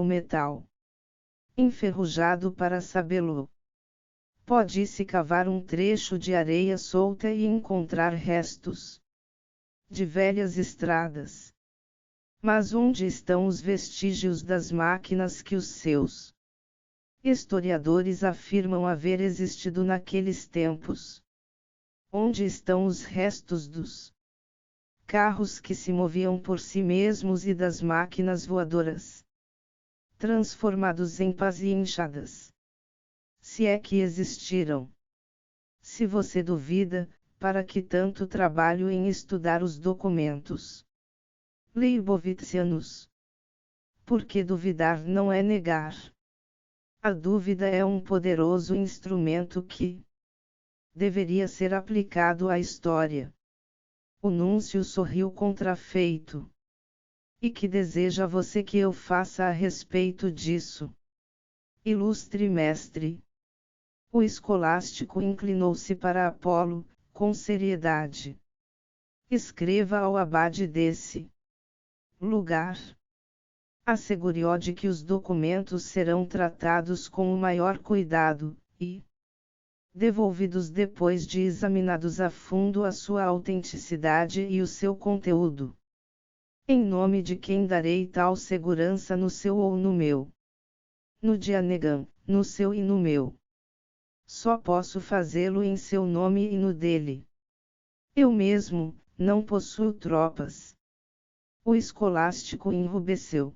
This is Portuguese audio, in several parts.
metal enferrujado para sabê-lo. Pode-se cavar um trecho de areia solta e encontrar restos de velhas estradas. Mas onde estão os vestígios das máquinas que os seus historiadores afirmam haver existido naqueles tempos? Onde estão os restos dos carros que se moviam por si mesmos e das máquinas voadoras, transformados em pás e enxadas? Se é que existiram. Se você duvida, para que tanto trabalho em estudar os documentos leibovitzianos? Porque duvidar não é negar. A dúvida é um poderoso instrumento que deveria ser aplicado à história. O núncio sorriu contrafeito. E que deseja você que eu faça a respeito disso? Ilustre mestre. O escolástico inclinou-se para Apolo, com seriedade. Escreva ao abade desse lugar. Assegure-o de que os documentos serão tratados com o maior cuidado, e devolvidos depois de examinados a fundo a sua autenticidade e o seu conteúdo. Em nome de quem darei tal segurança no seu ou no meu? No de Anegan, no seu e no meu. Só posso fazê-lo em seu nome e no dele. Eu mesmo, não possuo tropas. O escolástico enrubesceu.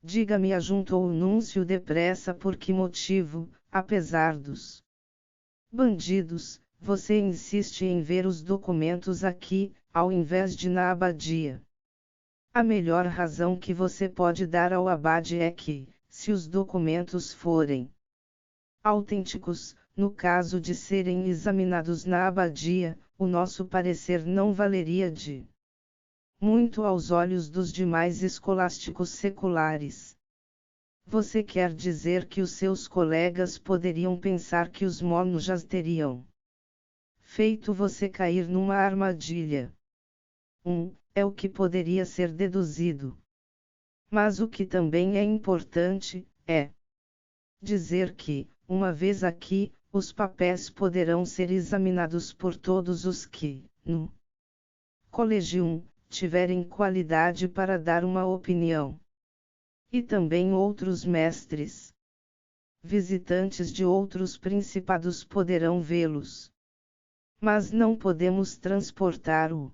Diga-me, ajuntou o núncio depressa, por que motivo, apesar dos bandidos, você insiste em ver os documentos aqui, ao invés de na abadia? A melhor razão que você pode dar ao abade é que, se os documentos forem autênticos, no caso de serem examinados na abadia, o nosso parecer não valeria de muito aos olhos dos demais escolásticos seculares. Você quer dizer que os seus colegas poderiam pensar que os monjas teriam feito você cair numa armadilha? É o que poderia ser deduzido. Mas o que também é importante, é dizer que, uma vez aqui, os papéis poderão ser examinados por todos os que, no Collegium, tiverem qualidade para dar uma opinião. E também outros mestres, visitantes de outros principados poderão vê-los. Mas não podemos transportar o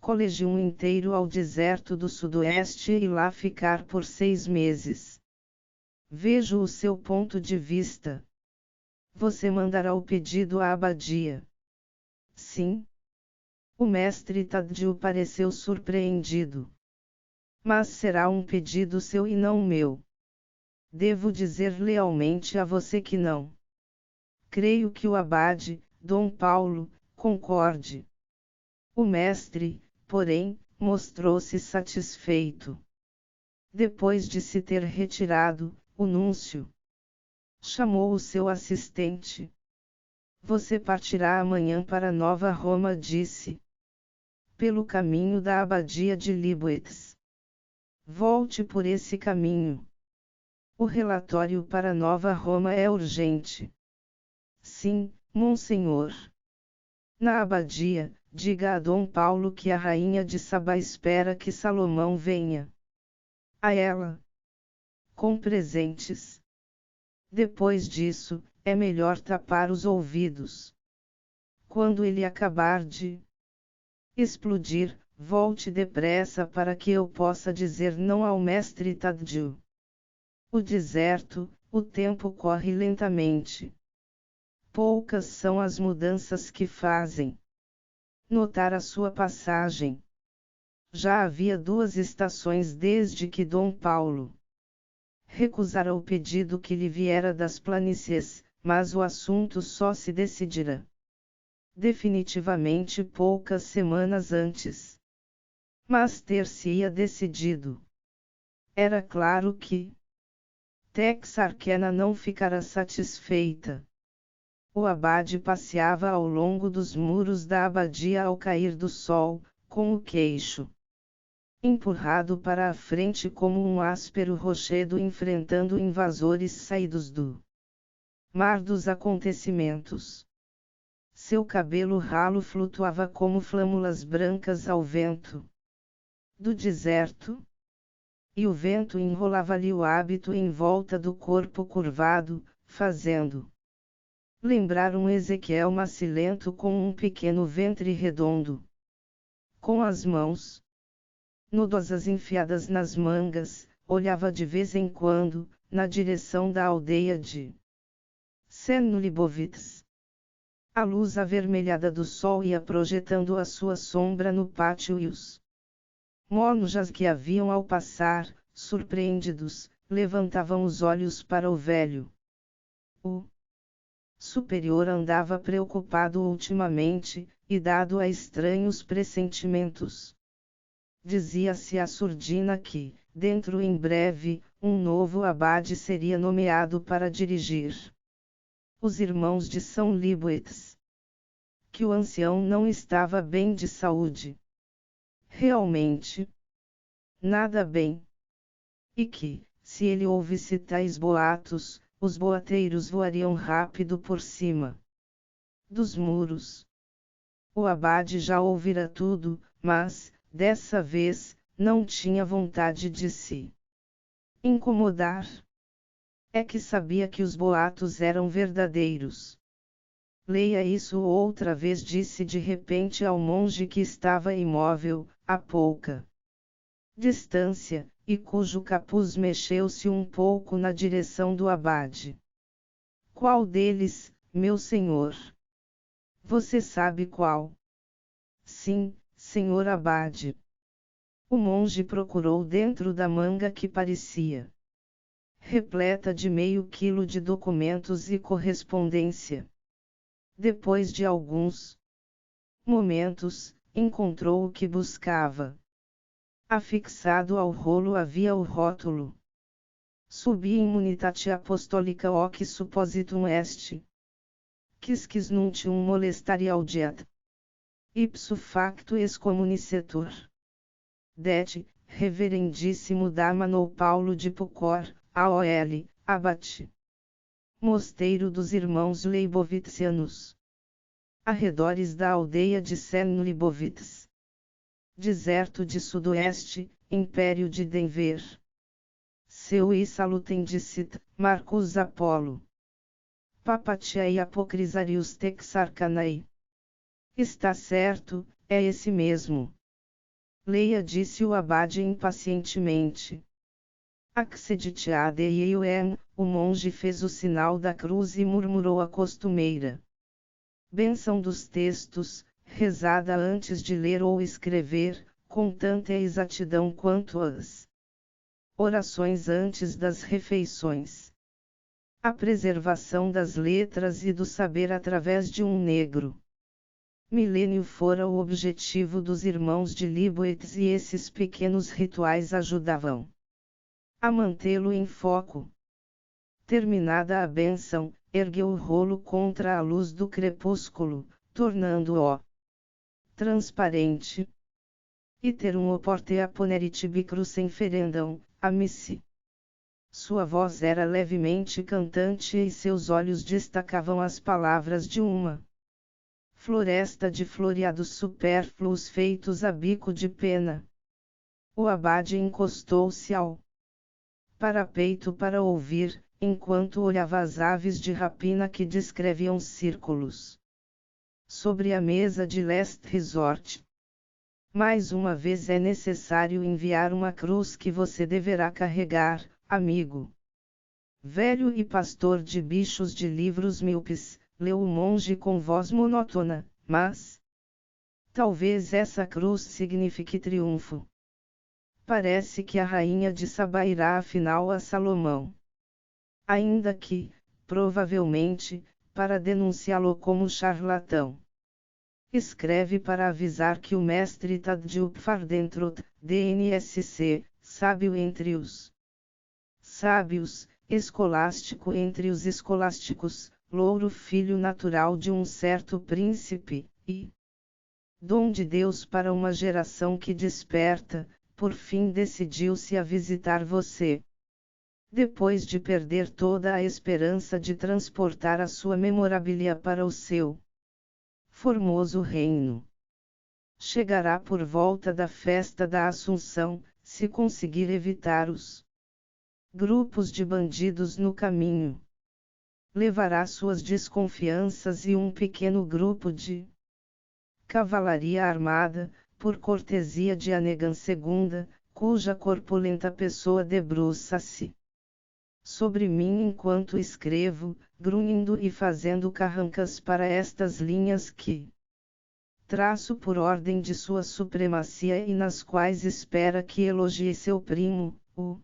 Collegium inteiro ao deserto do sudoeste e lá ficar por 6 meses. Vejo o seu ponto de vista. Você mandará o pedido à abadia? Sim. O mestre Tadeu pareceu surpreendido. Mas será um pedido seu e não meu. Devo dizer lealmente a você que não. Creio que o abade, Dom Paulo, concorde. O mestre, porém, mostrou-se satisfeito. Depois de se ter retirado, o núncio chamou o seu assistente. Você partirá amanhã para Nova Roma, disse. Pelo caminho da abadia de Liboetes. Volte por esse caminho. O relatório para Nova Roma é urgente. Sim, monsenhor. Na abadia, diga a Dom Paulo que a rainha de Sabá espera que Salomão venha a ela com presentes. Depois disso, é melhor tapar os ouvidos. Quando ele acabar de explodir, volte depressa para que eu possa dizer não ao mestre Tadeu. O deserto, o tempo corre lentamente. Poucas são as mudanças que fazem notar a sua passagem. Já havia 2 estações desde que Dom Paulo recusara o pedido que lhe viera das planícies, mas o assunto só se decidirá definitivamente poucas semanas antes. Mas ter-se-ia decidido. Era claro que Texarkana não ficara satisfeita. O abade passeava ao longo dos muros da abadia ao cair do sol, com o queixo empurrado para a frente como um áspero rochedo enfrentando invasores saídos do mar dos acontecimentos. Seu cabelo ralo flutuava como flâmulas brancas ao vento do deserto, e o vento enrolava-lhe o hábito em volta do corpo curvado, fazendo lembrar um Ezequiel macilento com um pequeno ventre redondo. Com as mãos nudosas enfiadas nas mangas, olhava de vez em quando, na direção da aldeia de Sen-Libovitz. A luz avermelhada do sol ia projetando a sua sombra no pátio e os monjas que haviam ao passar, surpreendidos, levantavam os olhos para o velho. O superior andava preocupado ultimamente, e dado a estranhos pressentimentos. Dizia-se à surdina que, dentro em breve, um novo abade seria nomeado para dirigir os irmãos de São Libovitz. Que o ancião não estava bem de saúde. Realmente, nada bem. E que, se ele ouvisse tais boatos, os boateiros voariam rápido por cima dos muros. O abade já ouvira tudo, mas, dessa vez, não tinha vontade de se incomodar. É que sabia que os boatos eram verdadeiros. Leia isso outra vez, disse de repente ao monge que estava imóvel, a pouca distância, e cujo capuz mexeu-se um pouco na direção do abade. Qual deles, meu senhor? Você sabe qual? Sim, senhor abade. O monge procurou dentro da manga que parecia repleta de meio quilo de documentos e correspondência. Depois de alguns momentos, encontrou o que buscava. Afixado ao rolo havia o rótulo: Subi immunitate apostolica hoc suppositum est. Quisquis nuntium molestari audiat. Ipso facto excommunicetur. Det, reverendíssimo Damanou Paulo de Pocor, AOL, abate. Mosteiro dos Irmãos Leibovitzianos. Arredores da aldeia de Sen-Libovitz. Deserto de Sudoeste, Império de Denver. Seu e salutem dicit, Marcus Apolo. Papatiai apocrisarius texarcanai. Está certo, é esse mesmo. Leia, disse o abade impacientemente. Accedit ad eiem, o monge fez o sinal da cruz e murmurou a costumeira bênção dos textos, rezada antes de ler ou escrever, com tanta exatidão quanto as orações antes das refeições. A preservação das letras e do saber através de um negro milênio fora o objetivo dos irmãos de Libovitz, e esses pequenos rituais ajudavam a mantê-lo em foco. Terminada a bênção, ergueu o rolo contra a luz do crepúsculo, tornando-o transparente. Iterum oporte aponerit bicrucem ferendam, amici. Sua voz era levemente cantante e seus olhos destacavam as palavras de uma floresta de floreados supérfluos feitos a bico de pena. O abade encostou-se ao parapeito para ouvir, enquanto olhava as aves de rapina que descreviam círculos sobre a mesa de Last Resort. Mais uma vez é necessário enviar uma cruz que você deverá carregar, amigo. Velho e pastor de bichos de livros míopes, leu o monge com voz monótona, mas talvez essa cruz signifique triunfo. Parece que a rainha de Sabá irá afinal a Salomão. Ainda que, provavelmente, para denunciá-lo como charlatão. Escreve para avisar que o mestre Tadjupfar dentro DNSC, sábio entre os sábios, escolástico entre os escolásticos, louro filho natural de um certo príncipe, e dom de Deus para uma geração que desperta, por fim decidiu-se a visitar você. Depois de perder toda a esperança de transportar a sua memorabilia para o seu formoso reino. Chegará por volta da festa da Assunção, se conseguir evitar os grupos de bandidos no caminho. Levará suas desconfianças e um pequeno grupo de cavalaria armada, por cortesia de Anegan II, cuja corpulenta pessoa debruça-se sobre mim enquanto escrevo, grunhindo e fazendo carrancas para estas linhas que traço por ordem de sua supremacia e nas quais espera que elogie seu primo, o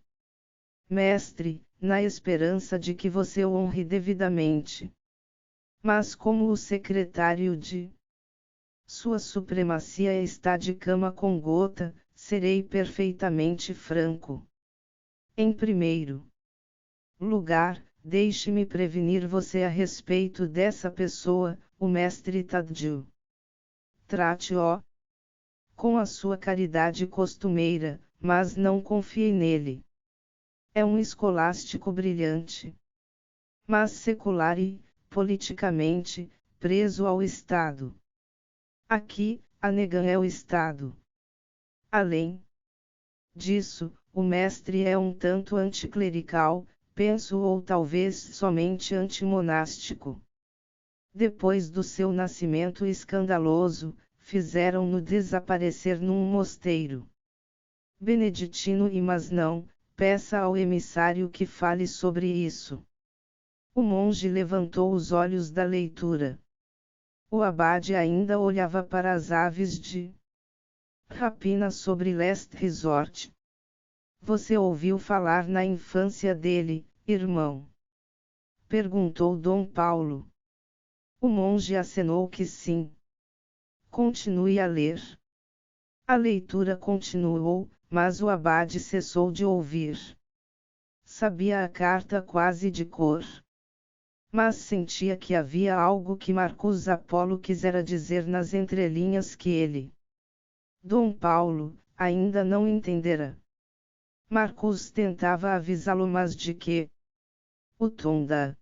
mestre, na esperança de que você o honre devidamente. Mas como o secretário de sua supremacia está de cama com gota, serei perfeitamente franco. Em primeiro lugar, deixe-me prevenir você a respeito dessa pessoa, o mestre Tadju. Trate-o com a sua caridade costumeira, mas não confie nele. É um escolástico brilhante, mas secular e, politicamente, preso ao Estado. Aqui, Anegan é o Estado. Além disso, o mestre é um tanto anticlerical, penso, ou talvez somente antimonástico. Depois do seu nascimento escandaloso, fizeram-no desaparecer num mosteiro beneditino mas não, peça ao emissário que fale sobre isso. O monge levantou os olhos da leitura. O abade ainda olhava para as aves de rapina sobre Last Resort. Você ouviu falar na infância dele, irmão? Perguntou Dom Paulo. O monge acenou que sim. Continue a ler. A leitura continuou, mas o abade cessou de ouvir. Sabia a carta quase de cor. Mas sentia que havia algo que Marcus Apolo quisera dizer nas entrelinhas que ele, Dom Paulo, ainda não entendera. Marcus tentava avisá-lo, mas de que? O tom da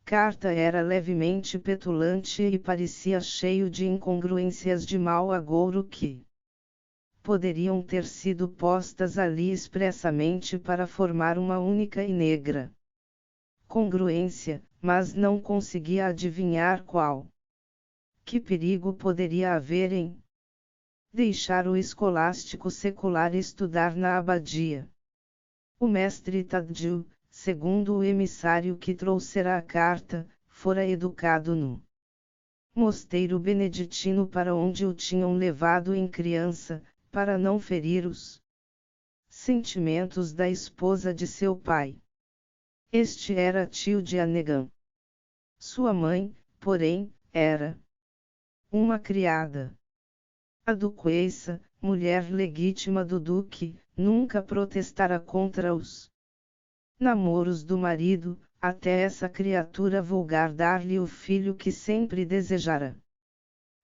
carta era levemente petulante e parecia cheio de incongruências de mau agouro que poderiam ter sido postas ali expressamente para formar uma única e negra congruência, mas não conseguia adivinhar qual. Que perigo poderia haver em deixar o escolástico secular estudar na abadia? O mestre Tadju, segundo o emissário que trouxera a carta, fora educado no mosteiro beneditino para onde o tinham levado em criança, para não ferir os sentimentos da esposa de seu pai. Este era tio de Anegan. Sua mãe, porém, era uma criada. A duquesa, mulher legítima do duque, nunca protestara contra os namoros do marido, até essa criatura vulgar dar-lhe o filho que sempre desejara.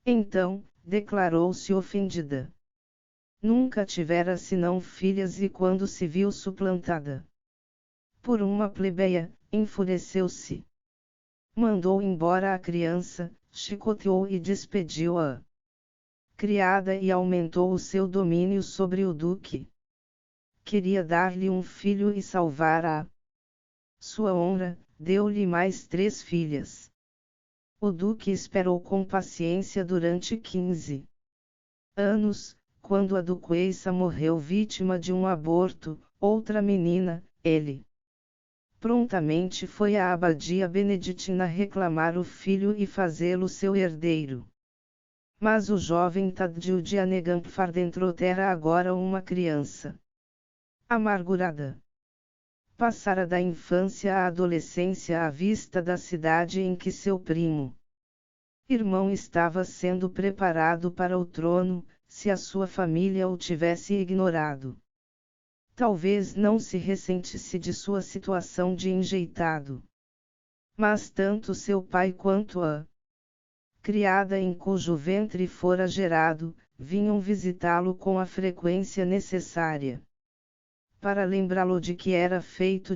Então, declarou-se ofendida. Nunca tivera senão filhas e quando se viu suplantada por uma plebeia, enfureceu-se. Mandou embora a criança, chicoteou e despediu-a criada e aumentou o seu domínio sobre o duque. Queria dar-lhe um filho e salvar a sua honra, deu-lhe mais 3 filhas. O duque esperou com paciência durante 15 anos, quando a duquesa morreu vítima de um aborto, outra menina, ele prontamente foi à abadia beneditina reclamar o filho e fazê-lo seu herdeiro. Mas o jovem Tadju de Anegan Fardentrot era agora uma criança amargurada. Passara da infância à adolescência à vista da cidade em que seu primo irmão estava sendo preparado para o trono, se a sua família o tivesse ignorado. Talvez não se ressentisse de sua situação de enjeitado. Mas tanto seu pai quanto a criada em cujo ventre fora gerado, vinham visitá-lo com a frequência necessária para lembrá-lo de que era feito